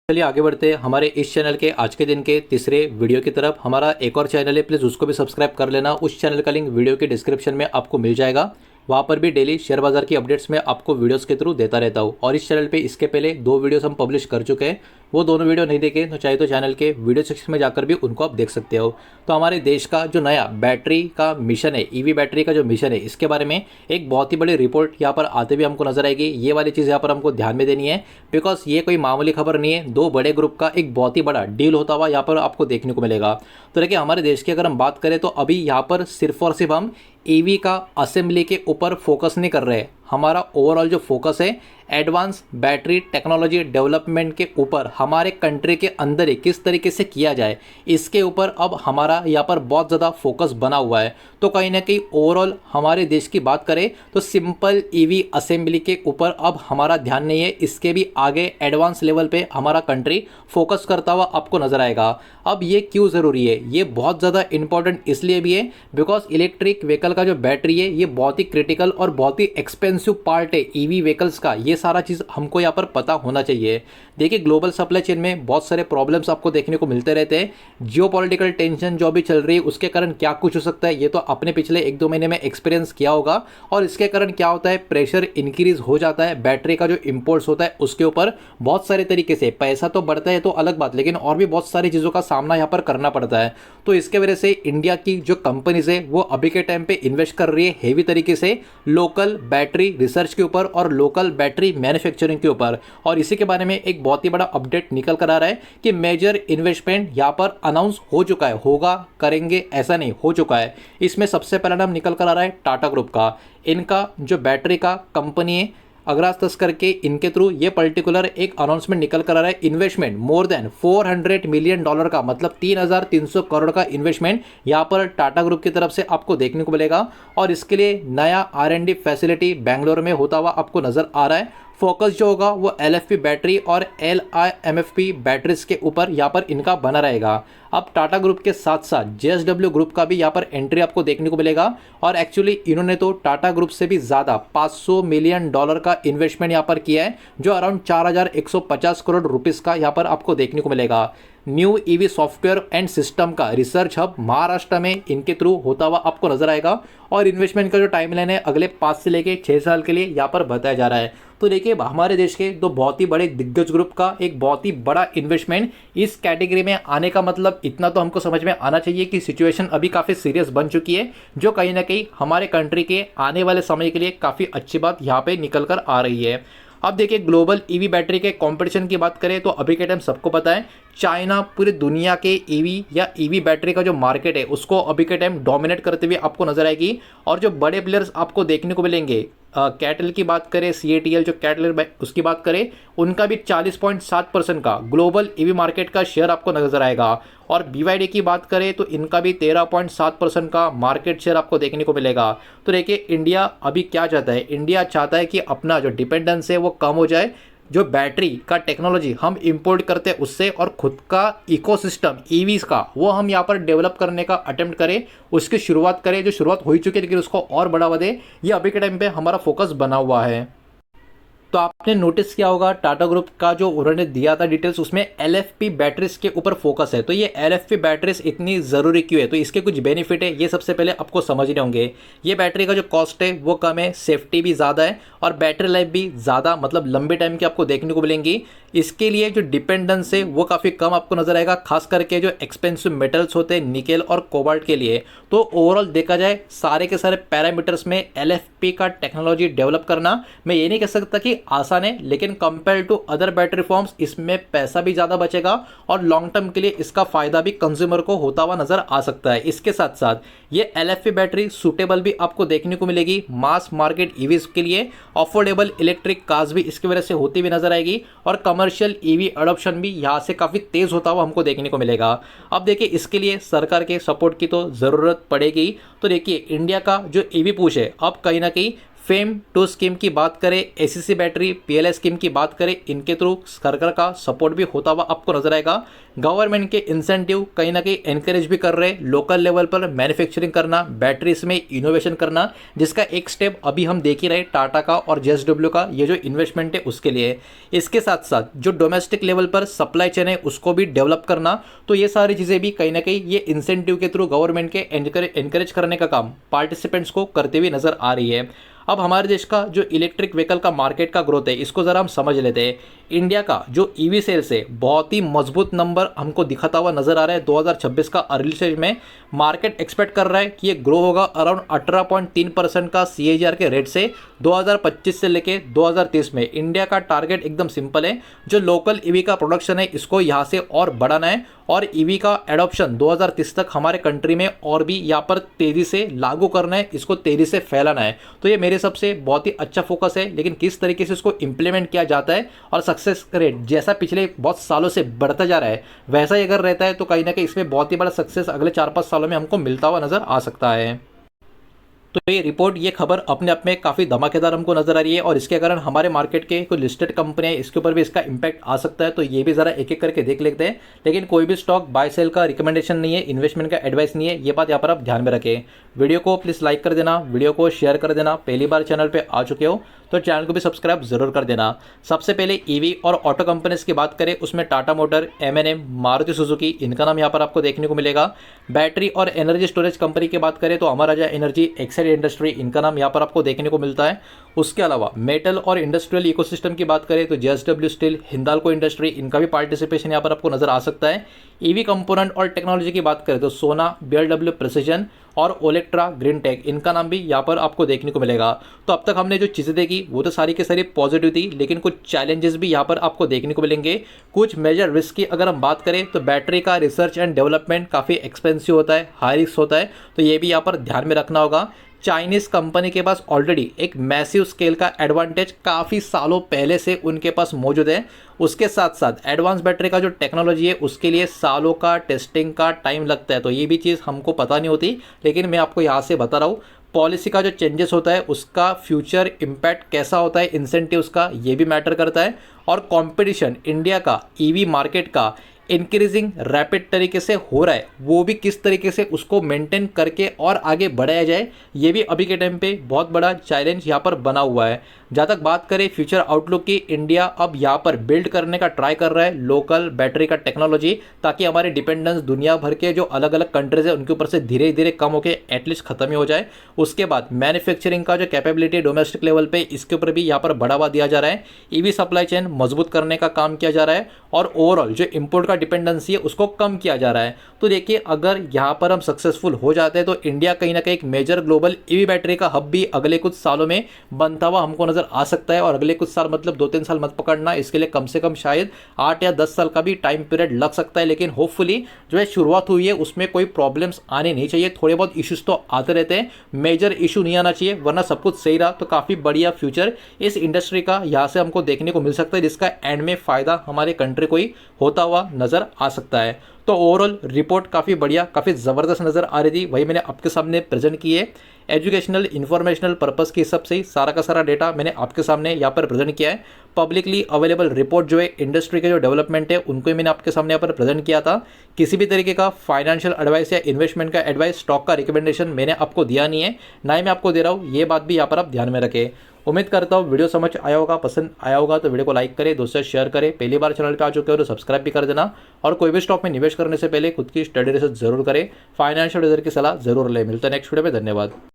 चलिए आगे बढ़ते हैं हमारे इस चैनल के आज के दिन के तीसरे वीडियो की तरफ। हमारा एक और चैनल है, प्लीज़ उसको भी सब्सक्राइब कर लेना। उस चैनल का लिंक वीडियो के डिस्क्रिप्शन में आपको मिल जाएगा। वहाँ पर भी डेली शेयर बाजार की अपडेट्स में आपको वीडियोस के थ्रू देता रहता हूँ। और इस चैनल पे इसके पहले 2 वीडियोस हम पब्लिश कर चुके हैं, वो दोनों वीडियो नहीं देखे तो चाहे तो चैनल के वीडियो सेक्शन में जाकर भी उनको आप देख सकते हो। तो हमारे देश का जो नया बैटरी का मिशन है, ईवी बैटरी का जो मिशन है, इसके बारे में एक बहुत ही बड़ी रिपोर्ट यहाँ पर आते हुए हमको नजर आएगी। ये वाली चीज़ यहाँ पर हमको ध्यान में देनी है, बिकॉज ये कोई मामूली खबर नहीं है। 2 बड़े ग्रुप का एक बहुत ही बड़ा डील होता हुआ यहाँ पर आपको देखने को मिलेगा। तो देखिए हमारे देश की अगर हम बात करें तो अभी यहाँ पर सिर्फ और सिर्फ हम ईवी का असेंबली के ऊपर फोकस नहीं कर रहे हैं। हमारा ओवरऑल जो फोकस है एडवांस बैटरी टेक्नोलॉजी डेवलपमेंट के ऊपर, हमारे कंट्री के अंदर ही किस तरीके से किया जाए, इसके ऊपर अब हमारा यहाँ पर बहुत ज़्यादा फोकस बना हुआ है। तो कहीं ना कहीं ओवरऑल हमारे देश की बात करें तो सिंपल ईवी असेंबली के ऊपर अब हमारा ध्यान नहीं है, इसके भी आगे एडवांस लेवल पे हमारा कंट्री फोकस करता हुआ आपको नजर आएगा। अब ये क्यों ज़रूरी है, ये बहुत ज़्यादा इंपॉर्टेंट इसलिए भी है बिकॉज इलेक्ट्रिक व्हीकल का जो बैटरी है ये बहुत ही क्रिटिकल और बहुत ही एक्सपेंसिव पार्ट है ईवी व्हीकल्स का। ये सारा चीज़ हमको यहाँ पर पता होना चाहिए। देखिए ग्लोबल सप्लाई चेन में बहुत सारे प्रॉब्लम्स आपको देखने को मिलते रहते हैं। जियोपॉलिटिकल टेंशन जो भी चल रही है उसके कारण क्या कुछ हो सकता है, ये तो आपने पिछले 1-2 महीने में एक्सपीरियंस किया होगा। और इसके कारण क्या होता है, प्रेशर इंक्रीज हो जाता है बैटरी का जो इम्पोर्ट्स होता है उसके ऊपर। बहुत सारे तरीके से पैसा तो बढ़ता है तो अलग बात, लेकिन और भी बहुत सारी चीज़ों का सामना यहाँ पर करना पड़ता है। तो इसके वजह से इंडिया की जो कंपनीज है वो अभी के टाइम पे इन्वेस्ट कर रही है हेवी तरीके से लोकल बैटरी रिसर्च के ऊपर और लोकल बैटरी मैन्युफैक्चरिंग के ऊपर। और इसी के बारे में एक बहुत ही बड़ा अपडेट निकल कर आ रहा है कि मेजर इन्वेस्टमेंट यहाँ पर अनाउंस हो चुका है। होगा करेंगे ऐसा नहीं, हो चुका है। इसमें सबसे पहला नाम निकल कर आ रहा है टाटा ग्रुप का। इनका जो बैटरी का कंपनी है अग्रास तस्कर के, इनके थ्रू ये पर्टिकुलर एक अनाउंसमेंट निकल कर आ रहा है। इन्वेस्टमेंट मोर देन $400 मिलियन का, मतलब 3,300 करोड़ का इन्वेस्टमेंट यहाँ पर टाटा ग्रुप की तरफ से आपको देखने को मिलेगा। और इसके लिए नया R&D फैसिलिटी बेंगलोर में होता हुआ आपको नजर आ रहा है। फोकस जो होगा वो LFP बैटरी और LiMFP बैटरीज के ऊपर यहाँ पर इनका बना रहेगा। अब टाटा ग्रुप के साथ साथ JSW ग्रुप का भी यहाँ पर एंट्री आपको देखने को मिलेगा। और एक्चुअली इन्होंने तो टाटा ग्रुप से भी ज़्यादा $500 मिलियन का इन्वेस्टमेंट यहाँ पर किया है, जो अराउंड 4,150 करोड़ रुपीज़ का यहाँ पर आपको देखने को मिलेगा। New EV software and system का रिसर्च हब महाराष्ट्र में इनके थ्रू होता हुआ आपको नजर आएगा। और इन्वेस्टमेंट का जो टाइमलाइन है अगले 5 से लेके 6 साल के लिए यहाँ पर बताया जा रहा है। तो देखिए हमारे देश के 2 बहुत ही बड़े दिग्गज ग्रुप का एक बहुत ही बड़ा इन्वेस्टमेंट इस कैटेगरी में आने का मतलब इतना तो हमको समझ में आना चाहिए कि सिचुएशन अभी काफ़ी सीरियस बन चुकी है, जो कहीं ना कहीं हमारे कंट्री के आने वाले समय के लिए काफ़ी अच्छी बात यहाँ पे निकल कर आ रही है। अब देखिए ग्लोबल ईवी बैटरी के कंपटीशन की बात करें तो अभी के टाइम सबको पता है चाइना पूरी दुनिया के ईवी या ईवी बैटरी का जो मार्केट है उसको अभी के टाइम डोमिनेट करते हुए आपको नजर आएगी। और जो बड़े प्लेयर्स आपको देखने को मिलेंगे, कैटल की बात करें, CATL जो कैटल उसकी बात करें, उनका भी 40.7% का ग्लोबल ईवी मार्केट का शेयर आपको नजर आएगा। और BYD की बात करें तो इनका भी 13.7% का मार्केट शेयर आपको देखने को मिलेगा। तो देखिए इंडिया अभी क्या चाहता है, इंडिया चाहता है कि अपना जो डिपेंडेंस है वो कम हो जाए, जो बैटरी का टेक्नोलॉजी हम इंपोर्ट करते हैं उससे, और खुद का इकोसिस्टम ईवीज का वो हम यहाँ पर डेवलप करने का अटेम्प्ट करें, उसकी शुरुआत करें। जो शुरुआत हो चुकी है लेकिन उसको और बढ़ावा दे, ये अभी के टाइम पे हमारा फोकस बना हुआ है। तो आपने नोटिस किया होगा टाटा ग्रुप का जो उन्होंने दिया था डिटेल्स, उसमें LFP बैटरीज के ऊपर फोकस है। तो ये LFP बैटरीज इतनी ज़रूरी क्यों है, तो इसके कुछ बेनिफिट है, ये सबसे पहले आपको समझने होंगे। ये बैटरी का जो कॉस्ट है वो कम है, सेफ्टी भी ज़्यादा है और बैटरी लाइफ भी ज़्यादा, मतलब लंबे टाइम की आपको देखने को मिलेंगी। इसके लिए जो डिपेंडेंस है वो काफ़ी कम आपको नजर आएगा, खास करके जो एक्सपेंसिव मेटल्स होते हैं निकेल और कोबाल्ट के लिए। तो ओवरऑल देखा जाए सारे के सारे पैरामीटर्स में LFP का टेक्नोलॉजी डेवलप करना, मैं ये नहीं कह सकता कि आसान है, लेकिन compare to other battery forms इसमें पैसा भी ज़्यादा बचेगा और लॉन्ग टर्म के लिए इसका फायदा भी कंज्यूमर को होता हुआ नजर आ सकता है। इसके साथ साथ ये LFP बैटरी सूटेबल भी आपको देखने को मिलेगी मास मार्केट ईवीज के लिए। अफोर्डेबल इलेक्ट्रिक कार्स भी इसकी वजह से होती हुई नजर आएगी और कमर्शियल ईवी अडॉप्शन भी यहाँ से काफ़ी तेज़ होता हुआ हमको देखने को मिलेगा। अब देखिए इसके लिए सरकार के सपोर्ट की तो ज़रूरत पड़ेगी। तो देखिए इंडिया का जो ईवी पुश है अब कहीं ना कहीं फेम 2 स्कीम की बात करें, एसीसी बैटरी, पीएलआई स्कीम की बात करें, इनके थ्रू सरकार का सपोर्ट भी होता हुआ आपको नजर आएगा। गवर्नमेंट के इंसेंटिव कहीं ना कहीं एनकरेज भी कर रहे हैं लोकल लेवल पर मैन्युफैक्चरिंग करना, बैटरीज में इनोवेशन करना, जिसका एक स्टेप अभी हम देख ही रहे टाटा का और जेएसडब्ल्यू का ये जो इन्वेस्टमेंट है उसके लिए। इसके साथ साथ जो डोमेस्टिक लेवल पर सप्लाई चेन है उसको भी डेवलप करना, तो ये सारी चीज़ें भी कहीं ना कहीं ये इंसेंटिव के थ्रू गवर्नमेंट के एनकरेज करने का काम पार्टिसिपेंट्स को करते हुए नजर आ रही है। अब हमारे देश का जो इलेक्ट्रिक व्हीकल का मार्केट का ग्रोथ है इसको ज़रा हम समझ लेते हैं। इंडिया का जो ईवी सेल्स है बहुत ही मजबूत नंबर हमको दिखाता हुआ नजर आ रहा है। 2026 का अर्ली स्टेज में मार्केट एक्सपेक्ट कर रहा है कि ये ग्रो होगा अराउंड 18.3% का CAGR के रेट से 2025 से लेके 2030 में। इंडिया का टारगेट एकदम सिंपल है, जो लोकल ईवी का प्रोडक्शन है इसको यहाँ से और बढ़ाना है और ईवी का एडॉप्शन 2030 तक हमारे कंट्री में और भी यहाँ पर तेज़ी से लागू करना है, इसको तेज़ी से फैलाना है। तो ये मेरे हिसाब से बहुत ही अच्छा फोकस है, लेकिन किस तरीके से इसको इंप्लीमेंट किया जाता है और सक्सेस रेट जैसा पिछले बहुत सालों से बढ़ता जा रहा है वैसा ही अगर रहता है तो कहीं ना कहीं इसमें बहुत ही बड़ा सक्सेस अगले 4-5 सालों में हमको मिलता हुआ नजर आ सकता है। तो ये रिपोर्ट, ये खबर अपने आप में काफ़ी धमाकेदार हमको नजर आ रही है और इसके कारण हमारे मार्केट के कोई लिस्टेड कंपनियां इसके ऊपर भी इसका इंपैक्ट आ सकता है। तो ये भी ज़रा एक एक करके देख लेते हैं, लेकिन कोई भी स्टॉक बाय सेल का रिकमेंडेशन नहीं है, इन्वेस्टमेंट का एडवाइस नहीं है, ये बात यहाँ पर आप ध्यान में रखें। वीडियो को प्लीज़ लाइक कर देना, वीडियो को शेयर कर देना, पहली बार चैनल पर आ चुके हो तो चैनल को भी सब्सक्राइब जरूर कर देना। सबसे पहले ईवी और ऑटो कंपनीज की बात करें, उसमें Tata motor, M&M, Maruti Suzuki, इनका नाम यहाँ पर आपको देखने को मिलेगा। बैटरी और एनर्जी स्टोरेज कंपनी की बात करें तो अमर राजा एनर्जी, एक्साइड इंडस्ट्री, इनका नाम यहाँ पर आपको देखने को मिलता है। उसके अलावा मेटल और इंडस्ट्रियल इकोसिस्टम की बात करें तो जेएसडब्ल्यू स्टील, हिंदाल्को इंडस्ट्री, इनका भी पार्टिसिपेशन यहाँ पर आपको नजर आ सकता है। ईवी कंपोनेंट और टेक्नोलॉजी की बात करें तो सोना, BLW प्रिसिजन और ओलेक्ट्रा ग्रीन टेक, इनका नाम भी यहाँ पर आपको देखने को मिलेगा। तो अब तक हमने जो चीज़ें देखी वो तो सारी के सारी पॉजिटिव थी, लेकिन कुछ चैलेंजेस भी यहाँ पर आपको देखने को मिलेंगे। कुछ मेजर रिस्क की अगर हम बात करें तो बैटरी का रिसर्च एंड डेवलपमेंट काफ़ी एक्सपेंसिव होता है, हाई रिस्क होता है, तो ये भी यहाँ पर ध्यान में रखना होगा। चाइनीज़ कंपनी के पास ऑलरेडी एक मैसिव स्केल का एडवांटेज काफ़ी सालों पहले से उनके पास मौजूद है। उसके साथ साथ एडवांस बैटरी का जो टेक्नोलॉजी है उसके लिए सालों का टेस्टिंग का टाइम लगता है, तो ये भी चीज़ हमको पता नहीं होती, लेकिन मैं आपको यहाँ से बता रहा हूँ। पॉलिसी का जो चेंजेस होता है उसका फ्यूचर इम्पैक्ट कैसा होता है, इंसेंटिव्स का, ये भी मैटर करता है। और कंपटीशन इंडिया का ईवी मार्केट का इंक्रीजिंग रैपिड तरीके से हो रहा है, वो भी किस तरीके से उसको मेंटेन करके और आगे बढ़ाया जाए, ये भी अभी के टाइम पे बहुत बड़ा चैलेंज यहाँ पर बना हुआ है। जहाँ तक बात करें फ्यूचर आउटलुक की, इंडिया अब यहाँ पर बिल्ड करने का ट्राई कर रहा है लोकल बैटरी का टेक्नोलॉजी, ताकि हमारी डिपेंडेंस दुनिया भर के जो अलग अलग कंट्रीज है उनके ऊपर से धीरे धीरे कम होकर एटलीस्ट खत्म ही हो जाए। उसके बाद मैन्युफैक्चरिंग का जो कैपेबिलिटी डोमेस्टिक लेवल पे, इसके ऊपर भी यहाँ पर बढ़ावा दिया जा रहा है। ईवी सप्लाई चेन मजबूत करने का काम किया जा रहा है और ओवरऑल जो इम्पोर्ट का डिपेंडेंसी है उसको कम किया जा रहा है। तो देखिए, अगर यहाँ पर हम सक्सेसफुल हो जाते हैं तो इंडिया कहीं ना कहीं एक मेजर ग्लोबल ईवी बैटरी का हब भी अगले कुछ सालों में बनता हुआ हमको नजर आ सकता है। और अगले कुछ साल मतलब 2-3 साल मत पकड़ना, इसके लिए कम से कम शायद 8 या 10 साल का भी टाइम पीरियड लग सकता है। लेकिन होपफुली जो है शुरुआत हुई है उसमें कोई प्रॉब्लम्स आने नहीं चाहिए। थोड़े बहुत इश्यूज तो आते रहते हैं, मेजर इशू नहीं आना चाहिए, वरना सब कुछ सही रहा तो काफ़ी बढ़िया फ्यूचर इस इंडस्ट्री का यहाँ से हमको देखने को मिल सकता है, जिसका एंड में फ़ायदा हमारे कंट्री को ही होता हुआ नज़र आ सकता है। तो ओवरऑल रिपोर्ट काफ़ी बढ़िया, काफ़ी ज़बरदस्त नज़र आ रही थी, वही मैंने आपके सामने प्रेजेंट की है। एजुकेशनल इन्फॉर्मेशनल पर्पस के हिसाब से ही सारा का सारा डेटा मैंने आपके सामने यहाँ पर प्रेजेंट किया है। पब्लिकली अवेलेबल रिपोर्ट जो है इंडस्ट्री के जो डेवलपमेंट है उनको ही मैंने आपके सामने यहाँ पर प्रेजेंट किया था। किसी भी तरीके का फाइनेंशियल एडवाइस या इन्वेस्टमेंट का एडवाइस, स्टॉक का रिकमेंडेशन मैंने आपको दिया नहीं है, ना ही मैं आपको दे रहा हूँ, ये बात भी यहाँ पर आप ध्यान में रखें। उम्मीद करता हूँ वीडियो समझ आया होगा, पसंद आया होगा तो वीडियो को लाइक करें, दोस्तों से शेयर करें, पहली बार चैनल पे आ चुके हो तो सब्सक्राइब भी कर देना। और कोई भी स्टॉक में निवेश करने से पहले खुद की स्टडी रिसर्च जरूर करें, फाइनेंशियल एडवाइजर की सलाह जरूर लें। मिलता है नेक्स्ट वीडियो में, धन्यवाद।